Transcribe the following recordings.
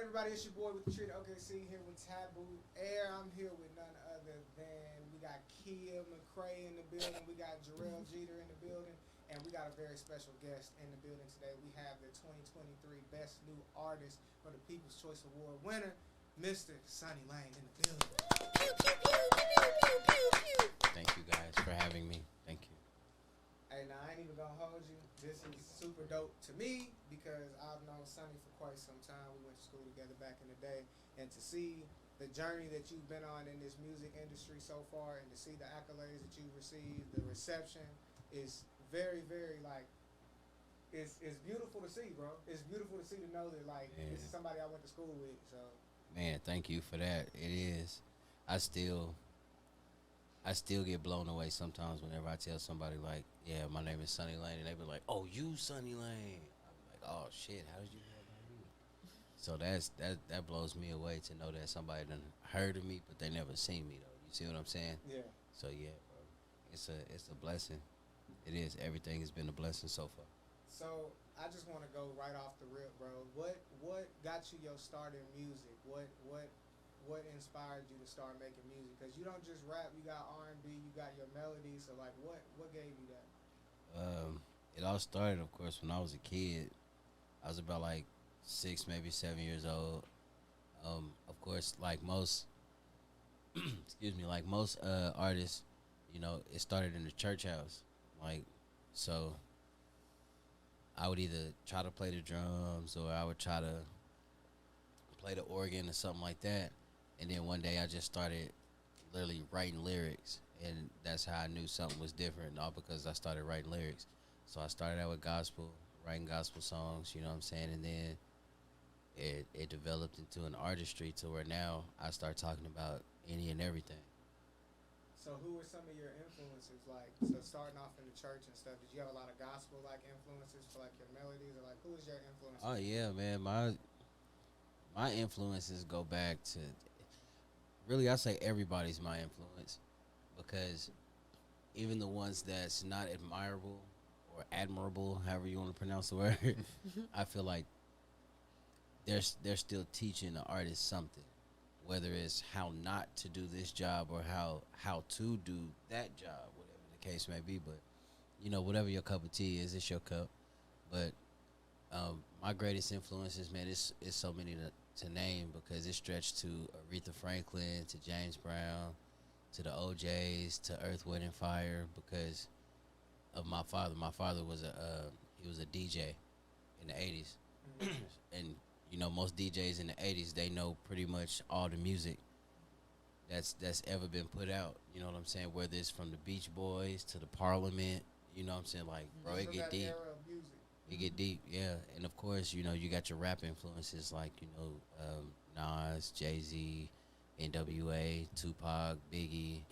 everybody? It's your boy with the treat OKC here with Taboo Heir. I'm here with none other than we got Kia McCray in the building, we got Jarrell Jeter in the building, and we got a very special guest in the building today. We have the 2023 Best New Artist for the People's Choice Award winner, Mr. SunnyLan3 in the building. Thank you guys for having me. Thank you. Hey, now I ain't even gonna hold you. This is super dope to me because I've known Sunny for quite some time. We went to school together back in the day, and to see the journey that you've been on in this music industry so far, and to see the accolades that you've received, the reception is very, very like it's beautiful to see, bro. It's beautiful to see to know that like this is somebody I went to school with. So, man, thank you for that. It is. I still get blown away sometimes whenever I tell somebody like, yeah, my name is SunnyLan, and they be like, oh, you SunnyLan. I'm like, oh shit, how did you know about me? So that blows me away to know that somebody done heard of me, but they never seen me though. You see what I'm saying? yeah. So yeah, bro, it's a blessing. It is. Everything has been a blessing so far. So I just want to go right off the rip, bro. What got you your start in music? What inspired you to start making music? Because you don't just rap, you got R&B, you got your melodies. So like, what gave you that? It all started, of course, when I was a kid. I was about like 6, maybe 7 years old. Of course, like most, excuse me, like most artists, you know, it started in the church house. Like, so I would either try to play the drums or I would try to play the organ or something like that. And then one day I just started literally writing lyrics, and that's how I knew something was different, all because I started writing lyrics. So I started out with gospel, writing gospel songs, you know what I'm saying, and then it developed into an artistry to where now I start talking about any and everything. So who were some of your influences? Like, so starting off in the church and stuff, did you have a lot of gospel like influences for like your melodies, or like who was your influence? Oh yeah, man, my influences go back to, really, I say everybody's my influence, because even the ones that's not admirable or admirable, however you want to pronounce the word, I feel like they're still teaching the artist something, whether it's how not to do this job or how to do that job, whatever the case may be. But you know, whatever your cup of tea is, it's your cup. But my greatest influences, man, it's so many to name, because it stretched to Aretha Franklin, to James Brown, to the OJs, to Earth, Wind and Fire, because of my father. My father was he was a DJ in the 80s. And you know, most DJs in the 80s, they know pretty much all the music that's ever been put out. You know what I'm saying? Whether it's from the Beach Boys to the Parliament, you know what I'm saying? Like, bro, it get deep. It get deep, yeah. And of course, you know, you got your rap influences like, you know, Nas, Jay-Z, NWA, Tupac, Biggie.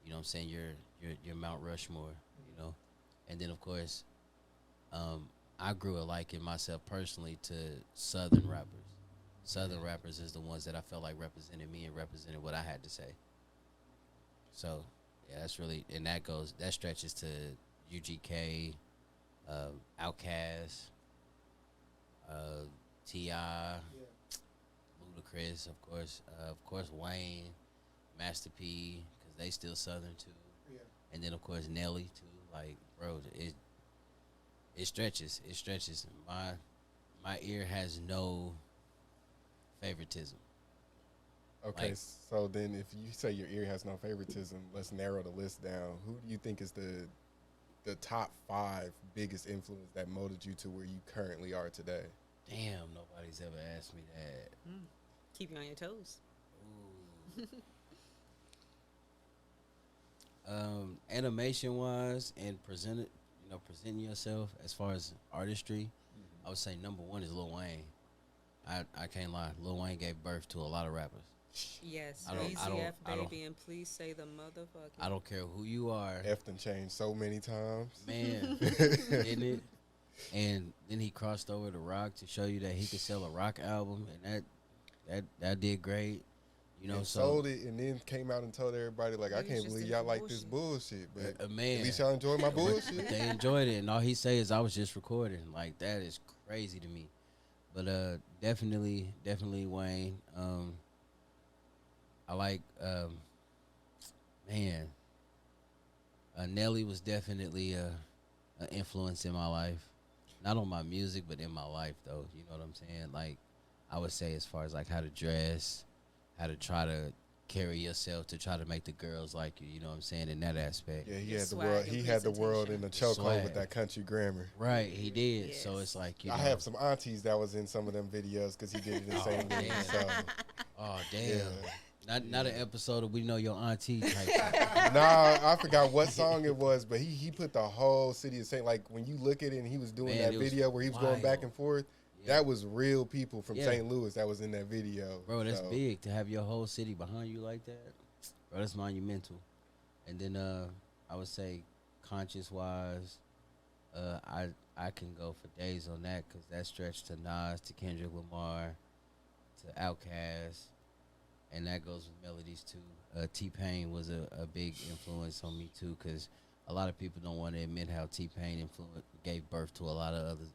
You know what I'm saying? Your Mount Rushmore, you know. And then of course, I grew a liking myself personally to Southern rappers. Southern rappers is the ones that I felt like represented me and represented what I had to say. So yeah, that's really, and that stretches to UGK, Outkast, T.I., Ludacris, of course Wayne, Master P, because they still Southern too. Yeah. And then of course Nelly too. Like, bro, it stretches. My ear has no favoritism. Okay, Like, so then if you say your ear has no favoritism, let's narrow the list down. Who do you think is the top 5 biggest influence that molded you to where you currently are today? damn, nobody's ever asked me that. Keep you on your toes. Ooh. Animation wise and presenting yourself as far as artistry, I would say number 1 is Lil Wayne. I can't lie. Lil Wayne gave birth to a lot of rappers. Yes, I don't- Easy I don't- F I don't- baby, and please say the motherfucking. I don't care who you are, F done changed so many times. man, didn't it? And then he crossed over to rock to show you that he could sell a rock album, and that did great. You know, and so sold it, and then came out and told everybody, like, He I was can't just believe in y'all for like this bullshit. But man, at least y'all enjoy my but bullshit. they enjoyed it, and all he say is I was just recording. Like, that is crazy to me. But definitely Wayne. I like man. Nelly was definitely an influence in my life. Not on my music, but in my life, though. You know what I'm saying? Like, I would say as far as like how to dress, how to try to carry yourself to try to make the girls like you. You know what I'm saying? In that aspect. Yeah, he Your had the swag world. and He had the world in presentation. the chokehold Swag. with that country grammar. Right, he did. Yes. So it's like you I know. have some aunties that was in some of them videos because he did it in Oh, St. Louis. damn. So Oh damn. yeah. Not an episode of We Know Your Auntie type. Nah, I forgot what song it was, but he put the whole city of St. Like when you look at it and he was doing Man, that it was video where he was going back wild. and forth, Yeah. that was real people from Yeah. St. Louis that was in that video. Bro, that's So, big to have your whole city behind you like that. Bro, that's monumental. And then I would say conscious wise, I can go for days on that because that stretched to Nas, to Kendrick Lamar, to Outkast, and that goes with melodies too. T-Pain was a big influence on me too because a lot of people don't want to admit how T-Pain gave birth to a lot of other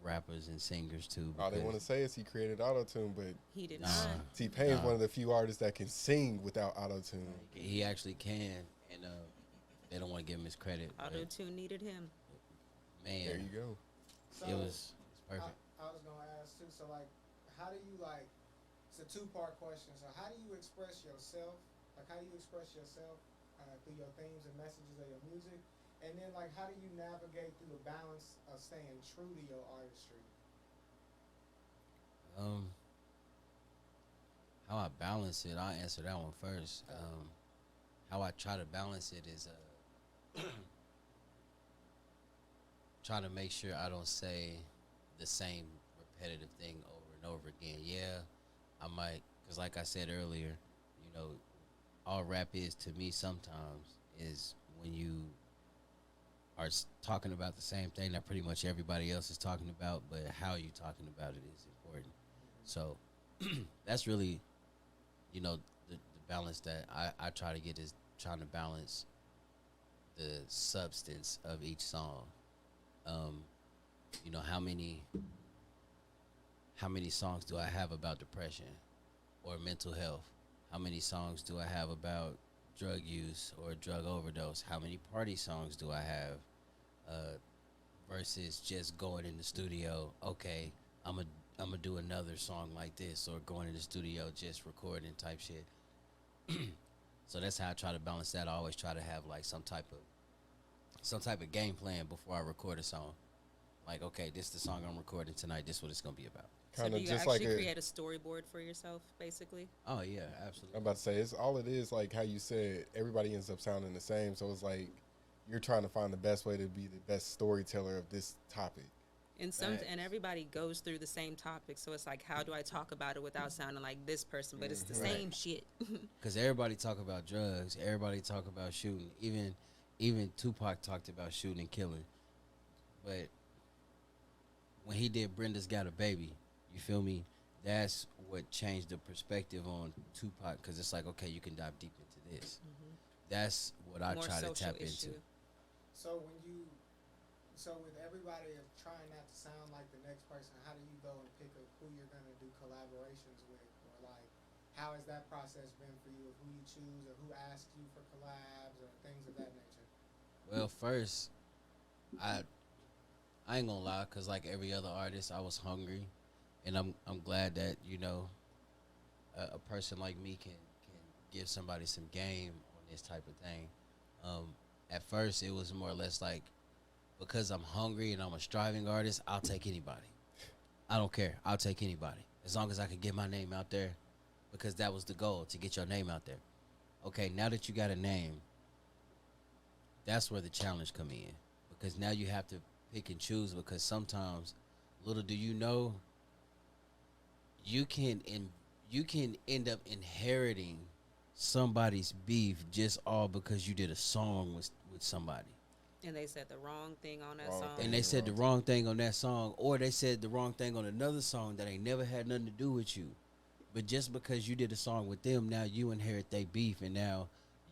rappers and singers too. all they want to because- say is he created autotune, but He did Nah. not. T-Pain's Nah. one of the few artists that can sing without autotune. He actually can, and they don't want to give him his credit. but, Auto tune needed him. man, There you go. So it was perfect. I was gonna ask too. So like, how do you like? It's a two-part question. So how do you express yourself? Like, how do you express yourself through your themes and messages of your music? And then like, how do you navigate through the balance of staying true to your artistry? How I balance it, I'll answer that one first. How I try to balance it is try to make sure I don't say the same repetitive thing over and over again. Yeah, I might, because like I said earlier, you know, all rap is to me sometimes is when you are talking about the same thing that pretty much everybody else is talking about, but how you talking about it is important. So that's really, you know, the balance that I try to get is trying to balance the substance of each song. You know, how many songs do I have about depression or mental health? How many songs do I have about drug use or drug overdose? How many party songs do I have versus just going in the studio, okay, I'm gonna do another song like this, or going in the studio just recording type shit. So that's how I try to balance that. I always try to have like some type of game plan before I record a song. Like, okay, this is the song I'm recording tonight. This is what it's gonna be about. So Kind do of you just actually like create a storyboard for yourself, basically? Oh yeah, I'm absolutely. about to say it's all it is. Like how you said, everybody ends up sounding the same. So it's like you're trying to find the best way to be the best storyteller of this topic. And everybody goes through the same topic, so it's like, how do I talk about it without sounding like this person? But it's the Right. same shit. Because everybody talk about drugs, everybody talk about shooting. Even Tupac talked about shooting and killing. But when he did Brenda's Got a Baby, you feel me? That's what changed the perspective on Tupac. Because it's like, okay, you can dive deep into this. That's what I More try to social tap issue. into. So with everybody trying not to sound like the next person, how do you go and pick up who you're gonna do collaborations with, or like, how has that process been for you, of who you choose, or who asks you for collabs, or things of that nature? Well, first, I ain't gonna lie, cause like every other artist, I was hungry, and I'm glad that, you know, a person like me can give somebody some game on this type of thing. At first, it was more or less like, because I'm hungry and I'm a striving artist, I'll take anybody. I don't care. I'll take anybody as long as I can get my name out there, because that was the goal, to get your name out there. Okay, now that you got a name, that's where the challenge come in, because now you have to pick and choose, because sometimes, little do you know, you can end up inheriting somebody's beef just all because you did a song with somebody. And they said the wrong thing on that Wrong song. thing. And they said the wrong thing on that song, or they said the wrong thing on another song that ain't never had nothing to do with you. But just because you did a song with them, now you inherit their beef, and now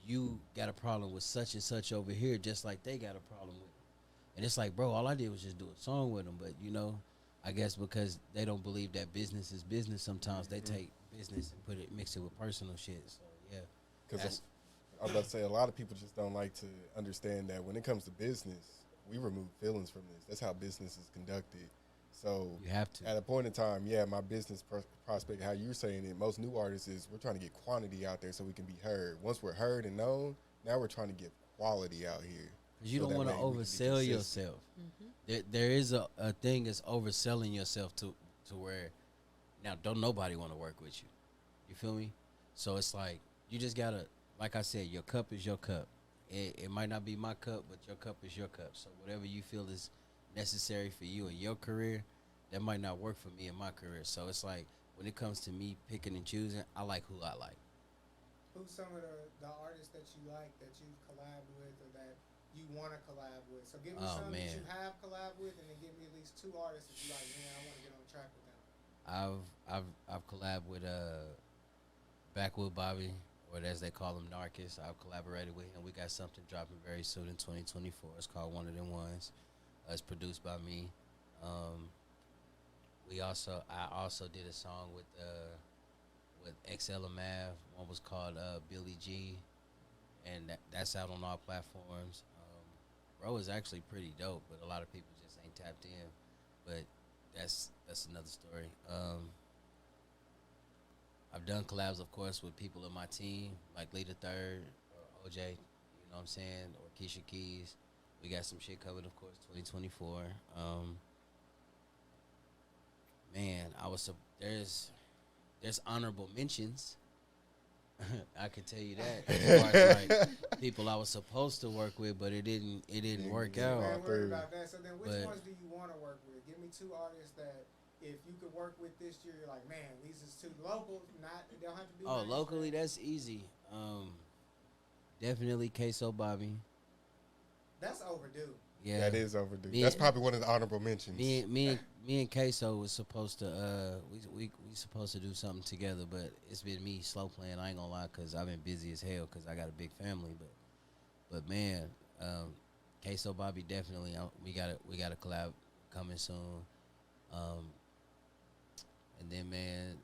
you got a problem with such and such over here, just like they got a problem with it. And it's like, bro, all I did was just do a song with them. But, you know, I guess because they don't believe that business is business. Sometimes they take business and mix it with personal shit. So yeah, Because I was about to say, a lot of people just don't like to understand that when it comes to business, we remove feelings from this. That's how business is conducted. So you have to. at a point in time, yeah, my business prospect, how you're saying it, most new artists is we're trying to get quantity out there so we can be heard. Once we're heard and known, now we're trying to get quality out here. Because you So don't want to that way we can be oversell consistent. yourself. There is a thing that's overselling yourself to where now don't nobody want to work with you. You feel me? So it's like you just gotta, like I said, your cup is your cup. It might not be my cup, but your cup is your cup. So whatever you feel is necessary for you in your career, that might not work for me in my career. So it's like when it comes to me picking and choosing, I like who I like. Who's some of the artists that you like that you've collabed with or that you want to collab with? So give me some that you have collabed with, and then give me at least 2 artists that you like. Man, I want to get on track with them. I've collabed with Backwood Bobby, or as they call him, Narcus. I've collaborated with him. We got something dropping very soon in 2024. It's called One of Them Ones. It's produced by me. I also did a song with XL Mav. One was called Billy G, and that's out on all platforms. Bro is actually pretty dope, but a lot of people just ain't tapped in. But that's another story. I've done collabs, of course, with people in my team, like Lee the Third or OJ, you know what I'm saying, or Keisha Keys. We got some shit covered, of course, 2024. Man, there's honorable mentions. I can tell you that. As far as like people I was supposed to work with, but it didn't work out. I ain't worried about that. So then, which ones do you want to work with? Give me 2 artists that, if you could work with this year, you're like, man, these is 2 local. They don't have to be. Oh, locally, that's easy. Definitely Queso Bobby. That's overdue. Yeah, that is overdue. That's probably one of the honorable mentions. Me and Queso was supposed to we supposed to do something together, but it's been me slow playing. I ain't gonna lie, cause I've been busy as hell, cause I got a big family. But man, Queso Bobby definitely. We got a collab coming soon. And then man,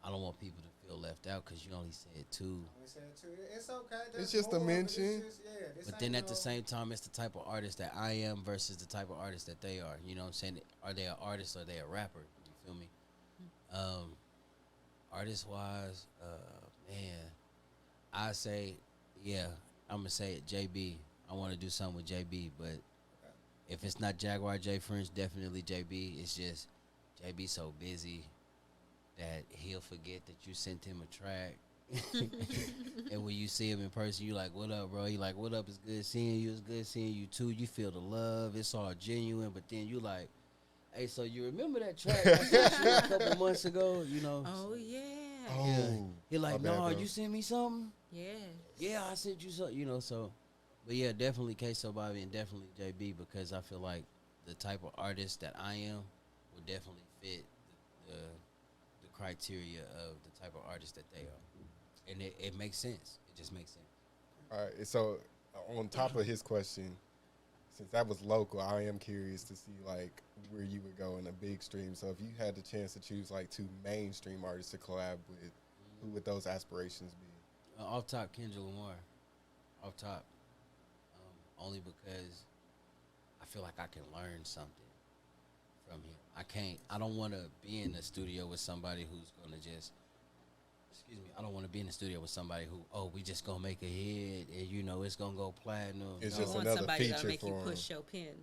I don't want people to feel left out, cause you only said 2. It's okay. It's just a mention. But then at the same time, it's the type of artist that I am versus the type of artist that they are. You know what I'm saying? Are they an artist or are they a rapper? You feel me? Artist-wise, man, I say, yeah, I'm going to say it, JB. I want to do something with JB, but if it's not Jaguar J French, definitely JB. It's just JB so busy that he'll forget that you sent him a track. And when you see him in person, you like, what up, bro? He like, what up? It's good seeing you. It's good seeing you too. You feel the love. It's all genuine. But then you like, hey, so you remember that track I sent you a couple months ago? You know? Oh yeah. Yeah. He like, no, you sent me something? Yeah. Yeah, I sent you something. You know, so. But yeah, definitely Queso Bobby and definitely JB, because I feel like the type of artist that I am would definitely fit the criteria of the type of artist that they are. And it makes sense. It just makes sense. All right. So on top of his question, since that was local, I am curious to see like where you would go in a big stream. So if you had the chance to choose like 2 mainstream artists to collab with, who would those aspirations be? Off top, Kendrick Lamar. Off top. Only because I feel like I can learn something from him. I don't want to be in the studio with somebody who's going to just, I don't want to be in the studio with somebody who, we just going to make a hit and, you know, it's going to go platinum. It's You just want another somebody feature to make for you him. push your pen.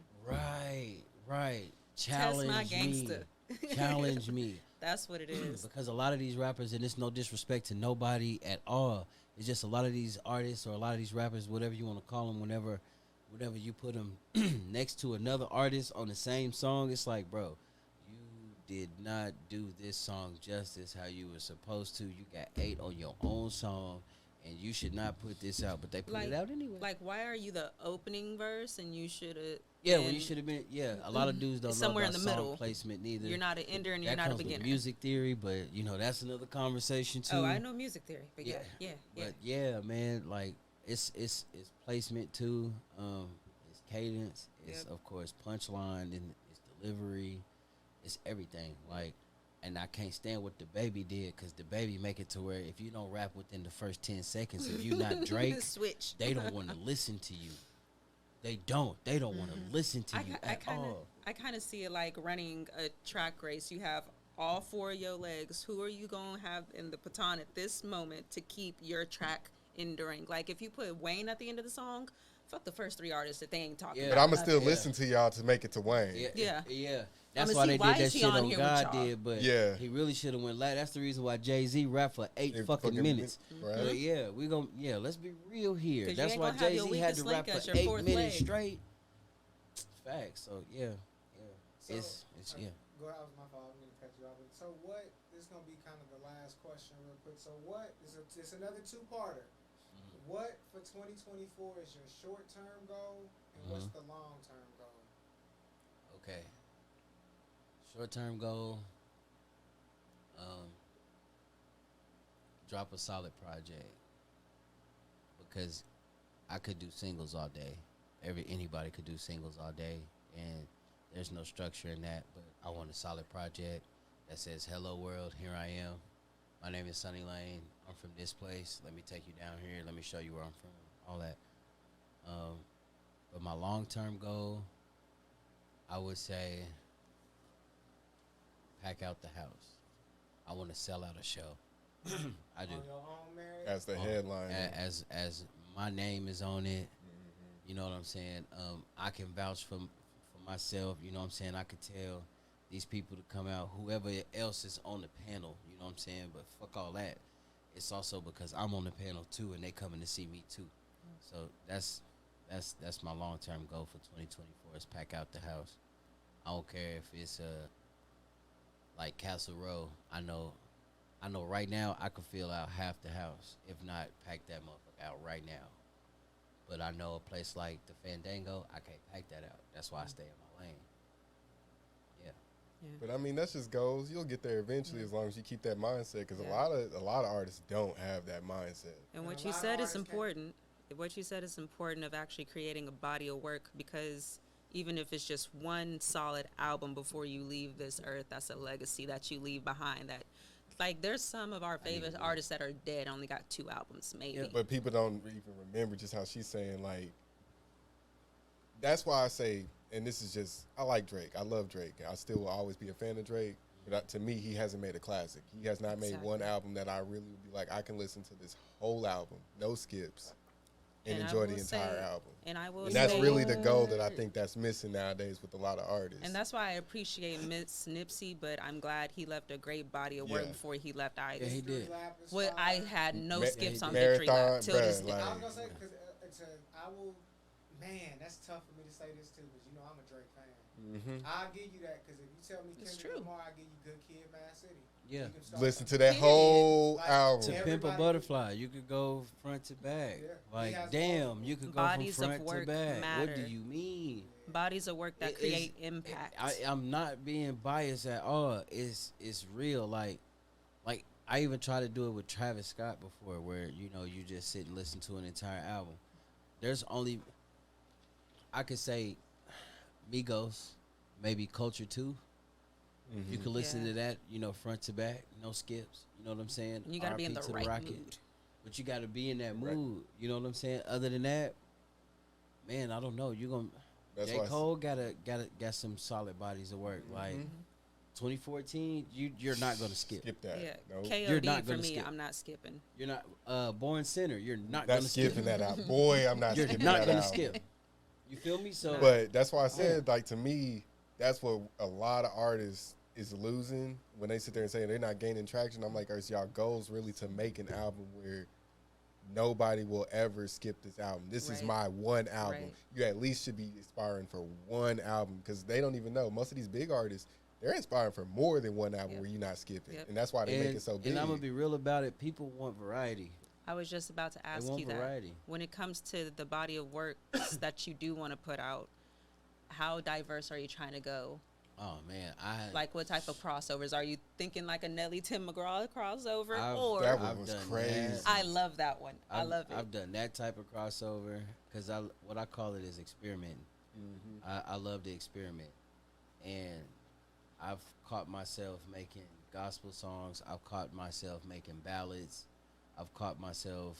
Right. Challenge Test my me. gangster. Challenge me. That's what it is. Because a lot of these rappers, and it's no disrespect to nobody at all, it's just a lot of these artists or a lot of these rappers, whatever you want to call them, whenever you put them next to another artist on the same song, it's like, bro, you did not do this song justice how you were supposed to. You got 8 on your own song, and you should not put this out, but they put it out anyway. Like, why are you the opening verse and you should have? Yeah, well, you should have been. Yeah, a lot of dudes don't somewhere know about in the song middle. placement neither. You're not an ender and that you're not a comes with beginner. music theory, but you know that's another conversation too. Oh, I know music theory, but yeah. But yeah, man, like it's placement too. It's cadence. It's of course punchline and it's delivery. it's everything. Like, and I can't stand what the baby did, because the baby make it to where if you don't rap within the first 10 seconds, if you not Drake, Switch. they don't want to listen to you. They don't want to listen to you at all. I kind of see it like running a track race. You have all four of your legs. Who are you going to have in the baton at this moment to keep your track enduring? Like, if you put Wayne at the end of the song, fuck the first three artists that they ain't talking Yeah. But about. I'm going to still listen to y'all to make it to Wayne. Yeah. That's I'ma why see they why did that is he shit on on here with God y'all. did, but Yeah. he really should have went last. That's the reason why Jay-Z rapped for eight fucking minutes. Right. But yeah, let's be real here. 'Cause you That's ain't why gonna have your Jay-Z had weakest to rap link as for your 8 fourth minutes leg. straight. Facts. So yeah. So, It's yeah. Go ahead, that was my fault. I didn't mean to cut you off. So what? This is gonna be kind of the last question, real quick. So what? It's another two-parter. What for 2024 is your short-term goal, and what's the long-term goal? Okay. Short-term goal. Drop a solid project, because I could do singles all day. Anybody could do singles all day, and there's no structure in that. But I want a solid project that says, "Hello world, here I am. My name is SunnyLan3. I'm from this place. Let me take you down here. Let me show you where I'm from." All that. But my long-term goal, I would say, pack out the house. I want to sell out a show. I do. On your own merit? As the headline. As my name is on it. You know what I'm saying? I can vouch for myself. You know what I'm saying? I could tell these people to come out, whoever else is on the panel. You know what I'm saying? But fuck all that. It's also because I'm on the panel too, and they coming to see me too. So that's my long-term goal for 2024 is pack out the house. I don't care if it's like Castle Row. I know right now I could fill out half the house, if not pack that motherfucker out right now. But I know a place like the Fandango, I can't pack that out. That's why I stay in my lane. Yeah. But I mean, that's just goals. You'll get there eventually as long as you keep that mindset. Because a lot of artists don't have that mindset. And what And a you lot of said is artists important. What you said is important of actually creating a body of work, because even if it's just one solid album before you leave this earth, that's a legacy that you leave behind. That, like, there's some of our favorite artists that are dead, only got 2 albums, maybe. But people don't even remember just how she's saying, like, that's why I say, and this is just, I like Drake. I love Drake. I still will always be a fan of Drake. But to me, he hasn't made a classic. He has not made one album that I really would be like, I can listen to this whole album, no skips, and enjoy the entire album. And I will And that's say, really the goal that I think that's missing nowadays with a lot of artists. and that's why I appreciate Miss Nipsey, but I'm glad he left a great body of work before he left Idols. Yeah, he did. Victory lap is What fire. I had no skips on Marathon, Victory Lap till this bruh, day. like- I was gonna say because I will. Man, that's tough for me to say this too, because you know I'm a Drake fan. I'll give you that, because if you tell me It's Kendrick true. Lamar, I give you Good Kid, Mad City. Yeah. You can start Listen from to that the whole like, album. To everybody- Pimp a Butterfly, you could go front to back. Yeah. He Like, has damn, multiple. you could go Bodies from of front to work back. What matter. do you mean? Bodies of work that It create is- impact. I'm not being biased at all. It's real. Like I even tried to do it with Travis Scott before, where you just sit and listen to an entire album. There's only, I could say, Migos, maybe Culture 2. You could listen to that, front to back, no skips. You know what I'm saying? You gotta be in RP the to right Rocket. mood. But you got to be in that mood. You know what I'm saying? Other than that, man, I don't know. You're gonna. That's J. why I Cole got some solid bodies of work. Like 2014, you're not gonna skip. skip that. Yeah, No. You're KOD not for gonna me, skip. I'm not skipping. You're not Born Sinner. You're not Not gonna skip. skipping that out. Boy, I'm not You're skipping not that gonna out. skip. You feel me? So, But that's why I said, like, to me, that's what a lot of artists is losing when they sit there and say they're not gaining traction. I'm like, is y'all goals really to make an album where nobody will ever skip this album? This is Right. my one album. Right. You at least should be aspiring for one album, because they don't even know. Most of these big artists, they're inspiring for more than one album Yep. where you're not skipping. Yep. And that's why they make it so big. And I'm gonna be real about it. People want variety. I was just about to ask want you that. variety. When it comes to the body of work that you do want to put out, how diverse are you trying to go? Oh man, Like, what type of crossovers? Are you thinking like a Nelly Tim McGraw crossover? I've- that or one was done crazy. that. I love that one. I love it. I've done that type of crossover because what I call it is experimenting. I love to experiment, and I've caught myself making gospel songs. I've caught myself making ballads. I've caught myself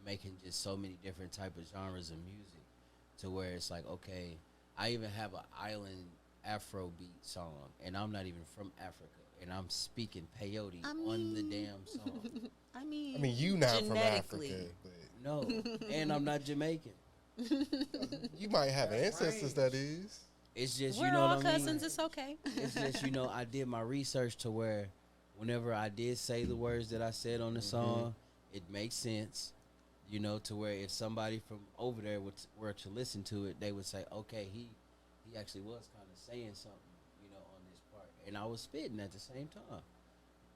making just so many different type of genres of music, to where it's like, okay, I even have an island Afrobeat song, and I'm not even from Africa, and I'm speaking peyote on the damn song. I mean, you not from genetically. Africa, but No, and I'm not Jamaican. you might have ancestors that is. It's just, We're you know all what I mean? cousins. It's okay. It's just, I did my research to where whenever I did say the words that I said on the song, it makes sense, to where if somebody from over there were to listen to it, they would say, okay, he actually was kind of saying something, on this part. And I was spitting at the same time.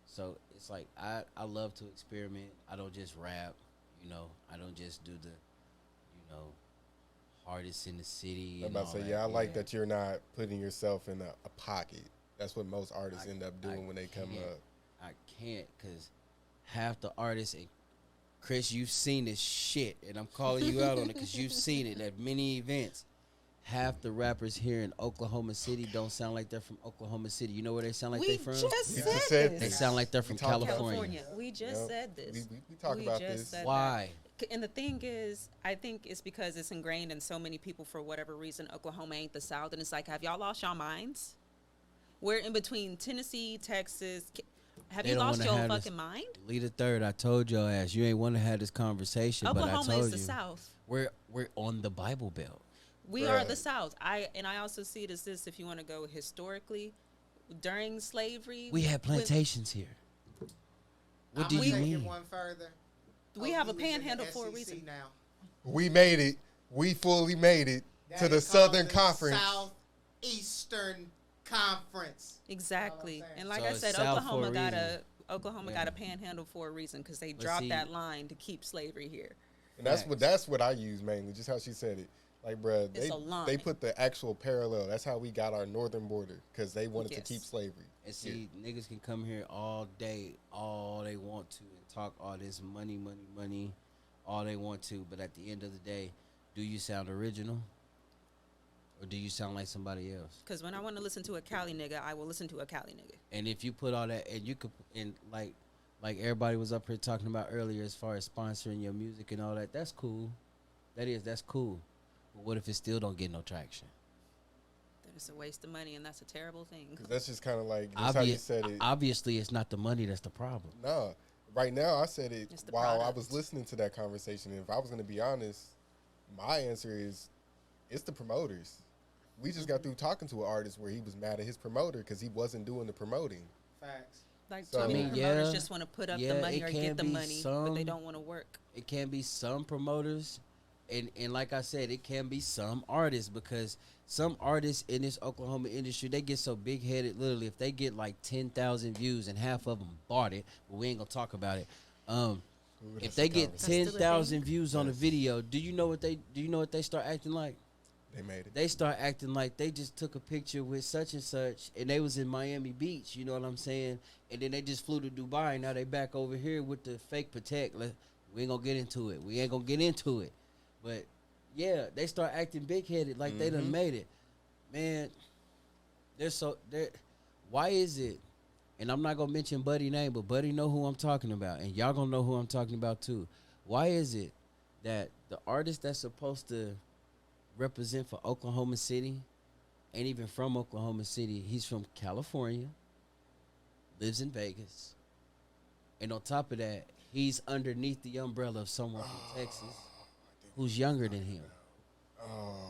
So it's like, I love to experiment. I don't just rap, I don't just do the, hardest in the city. I'm about to say, I like that you're not putting yourself in a pocket. That's what most artists end up doing when they come up. I can't, because half the artists, and Chris, you've seen this shit, and I'm calling you out on it because you've seen it at many events. Half the rappers here in Oklahoma City don't sound like they're from Oklahoma City. You know where they sound like they from? said They this. sound like they're from California. California. We just said this. We talk about this. Why? And the thing is, I think it's because it's ingrained in so many people for whatever reason. Oklahoma ain't the South, and it's like, have y'all lost your minds? We're in between Tennessee, Texas. Have you lost your fucking mind? Lee the Third, I told your ass you ain't want to have this conversation, but I Oklahoma told is the you South. we're on the Bible Belt. We are the South. I also see it as this. If you want to go historically, during slavery, We had plantations here. What do you take it mean? one further. we have a was in the panhandle for a SEC reason. Now. We made it. We fully made it That to the is called Southern the Conference. Southeastern Conference. Exactly. That's all I'm saying. And like So I it's said, South Oklahoma for a got reason. Oklahoma got a panhandle for a reason because they But dropped see- that line to keep slavery here. And that's what I use mainly, just how she said it. Like, bruh, It's a line. they put the actual parallel. That's how we got our northern border, because they wanted to keep Yes. slavery. And see, niggas can come here all day, all they want to, and talk all this money, all they want to. But at the end of the day, do you sound original? Or do you sound like somebody else? Because when I want to listen to a Cali nigga, I will listen to a Cali nigga. And if you put all that, and you could, and like everybody was up here talking about earlier, as far as sponsoring your music and all that, that's cool. That's cool. But what if it still don't get no traction? That is a waste of money, and that's a terrible thing. Because that's just kind of like, that's how you said it. Obviously, it's not the money that's the problem. No, right now I said it It's the while I product. was listening to that conversation. And if I was going to be honest, my answer is it's the promoters. We just got through talking to an artist where he was mad at his promoter because he wasn't doing the promoting. Facts. Like, So- too I many mean, promoters yeah, just want to put up yeah, the money it or can get the be money, but they some- don't want to work. It can be some promoters, and like I said, it can be some artists, because some artists in this Oklahoma industry, they get so big headed. Literally, if they get like 10,000 views and half of them bought it, but we ain't gonna talk about it. If they get That's still a 10,000 thing? views on a Yes. video, do you know what they start acting like? They made it. They start acting like they just took a picture with such and such, and they was in Miami Beach. You know what I'm saying? And then they just flew to Dubai. And now they back over here with the fake Patek. We ain't gonna get into it. We ain't gonna get into it. But yeah, they start acting big headed like they done made it. Man, why is it? And I'm not gonna mention Buddy's name, but Buddy know who I'm talking about, and y'all gonna know who I'm talking about too. Why is it that the artist that's supposed to represent for Oklahoma City ain't even from Oklahoma City? He's from California, lives in Vegas, and on top of that, he's underneath the umbrella of someone from Texas who's younger than him. Oh,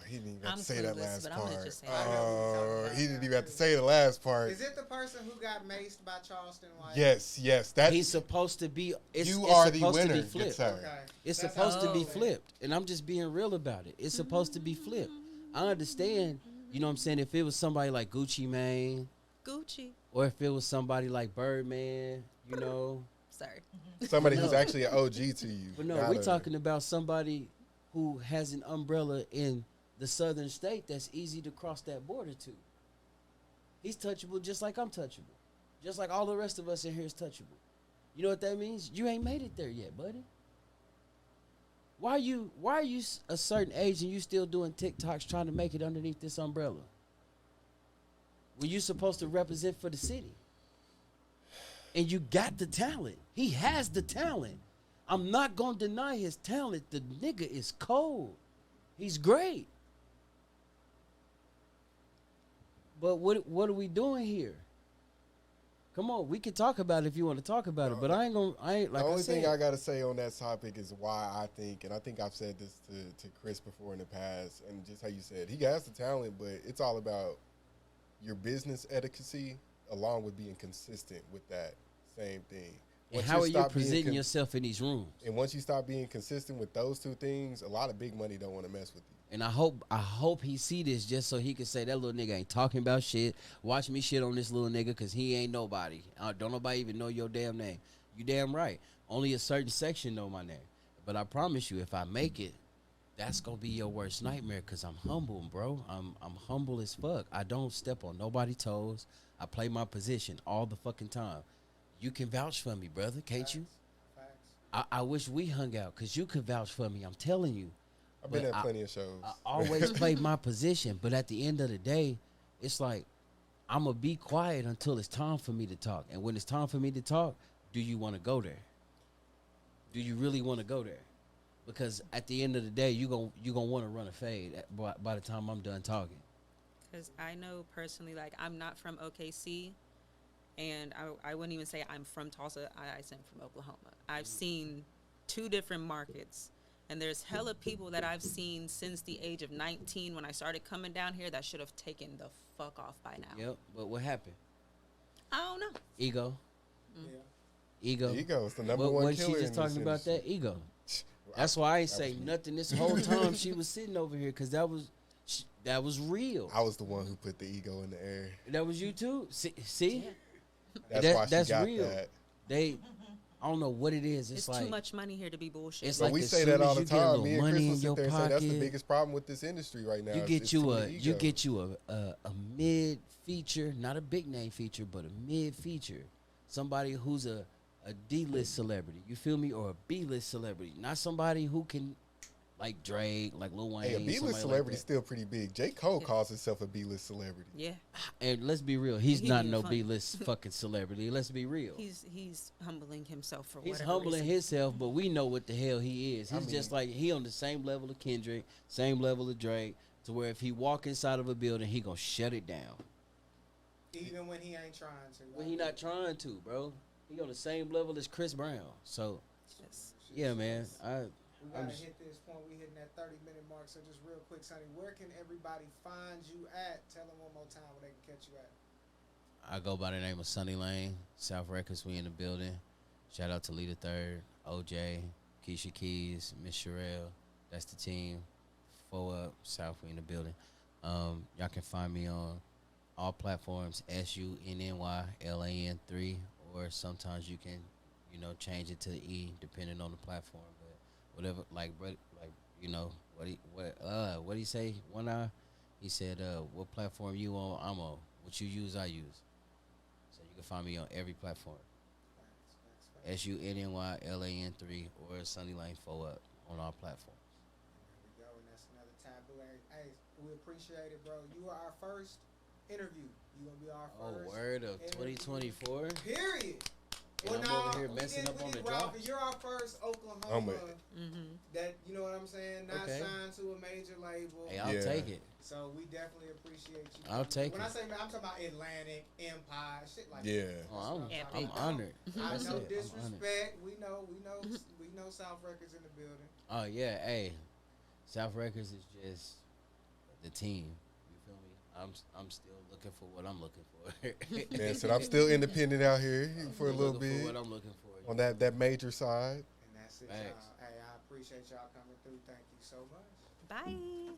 he didn't even have I'm to say that clueless, last but I'm gonna part. just say Oh, it. he didn't even have to say the last part. Is it the person who got maced by Charleston White? Yes. That's He's supposed to be. It's the supposed winner, to be good flipped. sir. Okay. It's That's supposed to how be I'm saying. flipped, and I'm just being real about it. It's supposed to be flipped. I understand, you know what I'm saying, if it was somebody like Gucci Mane, Gucci. or if it was somebody like Birdman, you know. Sorry. Somebody who's actually an OG to you. But no, not we're a- talking about somebody who has an umbrella in the southern state that's easy to cross that border to. He's touchable just like I'm touchable. Just like all the rest of us in here is touchable. You know what that means? You ain't made it there yet, buddy. Why are you a certain age and you still doing TikToks trying to make it underneath this umbrella? when you're supposed to represent for the city. And you got the talent. He has the talent. I'm not going to deny his talent. The nigga is cold. He's great. But what are we doing here? Come on, we can talk about it if you want to talk about it, but I ain't like the only thing I gotta say on that topic is why I think, and I think I've said this to Chris before in the past, and just how you said, he has the talent, but it's all about your business etiquette along with being consistent with that same thing. And how are you presenting yourself in these rooms? And once you stop being consistent with those two things, a lot of big money don't want to mess with you. And I hope he see this just so he can say that little nigga ain't talking about shit. Watch me shit on this little nigga because he ain't nobody. Don't nobody even know your damn name. You damn right. Only a certain section know my name. But I promise you, if I make it, that's going to be your worst nightmare because I'm humble, bro. I'm humble as fuck. I don't step on nobody's toes. I play my position all the fucking time. You can vouch for me, brother, can't you? I wish we hung out because you could vouch for me. I'm telling you. I've been at plenty of shows. I always play my position, but at the end of the day, it's like I'm going to be quiet until it's time for me to talk. And when it's time for me to talk, do you want to go there? Do you really want to go there? Because at the end of the day, you're gonna want to run a fade by the time I'm done talking. Because I know personally, like, I'm not from OKC, and I wouldn't even say I'm from Tulsa. I said I'm from Oklahoma. I've seen 2 different markets. And there's hella people that I've seen since the age of 19 when I started coming down here that should have taken the fuck off by now. Yep, but what happened? I don't know. Ego. Yeah. Ego. Ego is the number one Wasn't killer. she just talking about that? Ego. That's why I ain't say nothing this whole time she was sitting over here because that was real. I was the one who put the ego in the air. That was you too? See? That's why she got real. that. I don't know what it is. It's like too much money here to be bullshit. It's but like we as say soon that as all the you get a time. little Me and money Chris in will sit your there and say that's the pocket, biggest problem with this industry right now. You It's get too you many ego. a mid feature, not a big name feature, but a mid feature. Somebody who's a D-list celebrity. You feel me? Or a B-list celebrity. Not somebody who can like Drake, like Lil Wayne. Hey, a B-list celebrity is still pretty big. J. Cole calls himself a B-list celebrity. Yeah. And let's be real, he's not no fun. B-list fucking celebrity. Let's be real. He's humbling himself for He's whatever humbling reason. himself, but we know what the hell he is. He's just like he on the same level of Kendrick, same level of Drake, to where if he walk inside of a building, he gonna shut it down. Even when he ain't trying to. When he not trying to, bro. He on the same level as Chris Brown. So, Yes. yeah, man. We gotta hit this point. We hitting that 30-minute mark. So just real quick, Sonny, where can everybody find you at? Tell them one more time where they can catch you at. I go by the name of SunnyLan3, South Records. We in the building. Shout out to Lee the Third, OJ, Keisha Keys, Miss Sherelle. That's the team. 4 Up, South. We in the building. Y'all can find me on all platforms, SunnyLan3, or sometimes you can, change it to the E depending on the platform. But whatever, like what he say? One eye, he said, "What platform you on? I'm on. What you use, I use." So you can find me on every platform. SunnyLan3 or SunnyLan4 Up on all platforms. There we go, and that's another Taboo Heir. Hey, we appreciate it, bro. You are our first interview. You gonna be our first. Oh, word of interview. 2024. Period. And I'm over here messing up on the drop. You're our first Oklahoma that, you know what I'm saying, not Okay. signed to a major label. Hey, I'll take it. So we definitely appreciate you. I'll take when it. I say, I'm talking about Atlantic, Empire, shit like that. Yeah. Oh, That's what I'm talking honored. about. I That's know it. I'm honored. disrespect. We know South Records in the building. Oh yeah, hey, South Records is just the team. You feel me? I'm still looking for what I'm looking for. Man, so I'm still independent out here for a little looking bit for what I'm looking for. on that major side. And that's it, Thanks. y'all. Hey, I appreciate y'all coming through. Thank you so much. Bye.